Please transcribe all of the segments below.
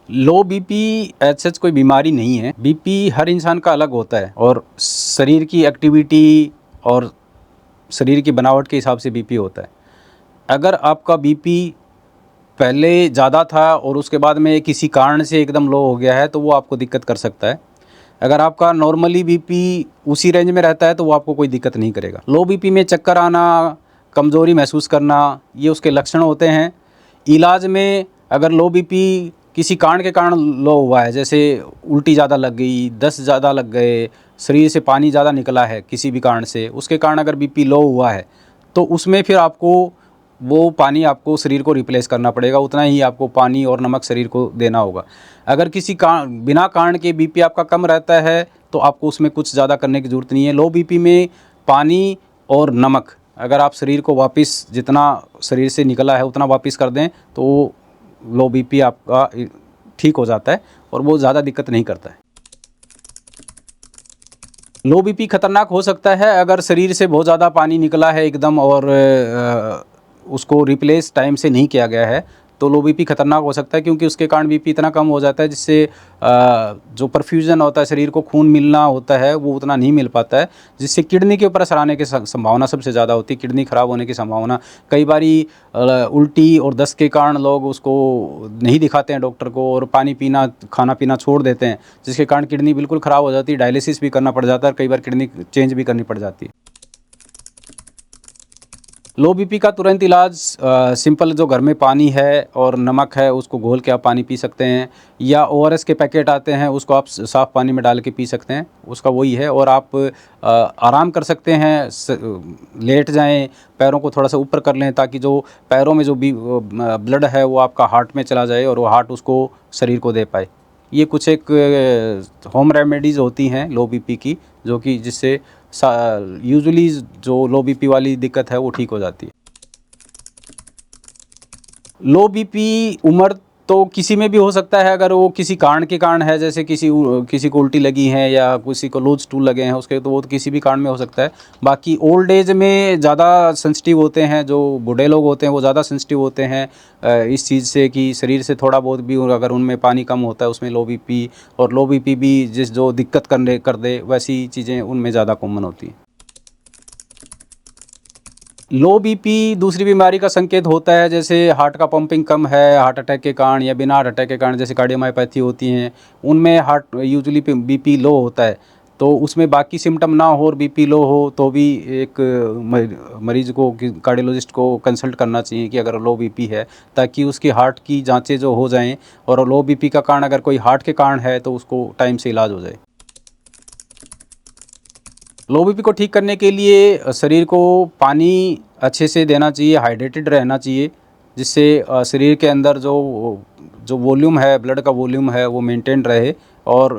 लो BP as such कोई बीमारी नहीं है। बीपी हर इंसान का अलग होता है और शरीर की एक्टिविटी और शरीर की बनावट के हिसाब से बीपी होता है। अगर आपका बीपी पहले ज़्यादा था और उसके बाद में किसी कारण से एकदम लो हो गया है तो वो आपको दिक्कत कर सकता है। अगर आपका नॉर्मली बीपी उसी रेंज में रहता है तो वो आपको कोई दिक्कत नहीं करेगा। लो बीपी में चक्कर आना, कमज़ोरी महसूस करना, ये उसके लक्षण होते हैं। इलाज में अगर लो बीपी किसी कारण के कारण लो हुआ है, जैसे उल्टी ज़्यादा लग गई, दस्त ज़्यादा लग गए, शरीर से पानी ज़्यादा निकला है किसी भी कारण से, उसके कारण अगर बीपी लो हुआ है तो उसमें फिर आपको वो पानी आपको शरीर को रिप्लेस करना पड़ेगा, उतना ही आपको पानी और नमक शरीर को देना होगा। अगर किसी बिना कारण के बीपी आपका कम रहता है तो आपको उसमें कुछ ज़्यादा करने की ज़रूरत नहीं है। लो बीपी में पानी और नमक अगर आप शरीर को वापस जितना शरीर से निकला है उतना वापस कर दें तो वो लो बीपी आपका ठीक हो जाता है और वो ज़्यादा दिक्कत नहीं करता है। लो बीपी खतरनाक हो सकता है अगर शरीर से बहुत ज़्यादा पानी निकला है एकदम और उसको रिप्लेस टाइम से नहीं किया गया है तो लो बीपी खतरनाक हो सकता है, क्योंकि उसके कारण बीपी इतना कम हो जाता है जिससे जो परफ्यूजन होता है, शरीर को खून मिलना होता है वो उतना नहीं मिल पाता है, जिससे किडनी के ऊपर असर आने की संभावना सबसे ज़्यादा होती है। किडनी ख़राब होने की संभावना, कई बारी उल्टी और दस्त के कारण लोग उसको नहीं दिखाते हैं डॉक्टर को और पानी पीना खाना पीना छोड़ देते हैं, जिसके कारण किडनी बिल्कुल ख़राब हो जाती है, डायलिसिस भी करना पड़ जाता है और कई बार किडनी चेंज भी करनी पड़ जाती है। लो बीपी का तुरंत इलाज सिंपल जो घर में पानी है और नमक है उसको घोल के आप पानी पी सकते हैं, या ओआरएस के पैकेट आते हैं उसको आप साफ़ पानी में डाल के पी सकते हैं, उसका वही है। और आप आराम कर सकते हैं, लेट जाएं, पैरों को थोड़ा सा ऊपर कर लें ताकि जो पैरों में जो भी ब्लड है वो आपका हार्ट में चला जाए और वो हार्ट उसको शरीर को दे पाए। ये कुछ एक होम रेमेडीज़ होती हैं लो बीपी की, जो कि जिससे यूजुअली जो लो बीपी वाली दिक्कत है वो ठीक हो जाती है। लो बीपी उम्र तो किसी में भी हो सकता है, अगर वो किसी कारण के कारण है, जैसे किसी को उल्टी लगी है या किसी को लूज स्टूल लगे हैं उसके, तो वो तो किसी भी कारण में हो सकता है। बाकी ओल्ड एज में ज़्यादा सेंसिटिव होते हैं, जो बूढ़े लोग होते हैं वो ज़्यादा सेंसिटिव होते हैं इस चीज़ से कि शरीर से थोड़ा बहुत भी अगर उनमें पानी कम होता है उसमें लो बीपी, और लो बीपी भी जिस जो दिक्कत कर दे वैसी चीज़ें उनमें ज़्यादा कॉमन होती हैं। लो बीपी दूसरी बीमारी का संकेत होता है, जैसे हार्ट का पंपिंग कम है हार्ट अटैक के कारण या बिना हार्ट अटैक के कारण, जैसे कार्डियोमायोपैथी होती हैं उनमें हार्ट यूजुअली बीपी लो होता है, तो उसमें बाकी सिम्टम ना हो और बीपी लो हो तो भी एक मरीज़ को कार्डियोलॉजिस्ट को कंसल्ट करना चाहिए कि अगर लो बीपी है, ताकि उसकी हार्ट की जांचें जो हो जाएं, और लो बीपी का कारण अगर कोई हार्ट के कारण है तो उसको टाइम से इलाज हो जाए। लो बीपी को ठीक करने के लिए शरीर को पानी अच्छे से देना चाहिए, हाइड्रेटेड रहना चाहिए, जिससे शरीर के अंदर जो जो वॉल्यूम है, ब्लड का वॉल्यूम है वो मेंटेन रहे। और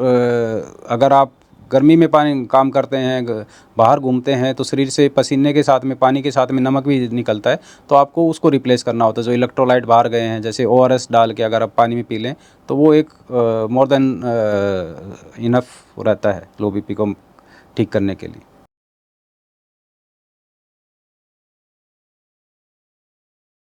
अगर आप गर्मी में पानी काम करते हैं, बाहर घूमते हैं, तो शरीर से पसीने के साथ में पानी के साथ में नमक भी निकलता है, तो आपको उसको रिप्लेस करना होता है। जो इलेक्ट्रोलाइट बाहर गए हैं, जैसे ओआरएस डाल के अगर आप पानी में पी लें तो वो एक मोर देन इनफ रहता है लो बीपी को ठीक करने के लिए।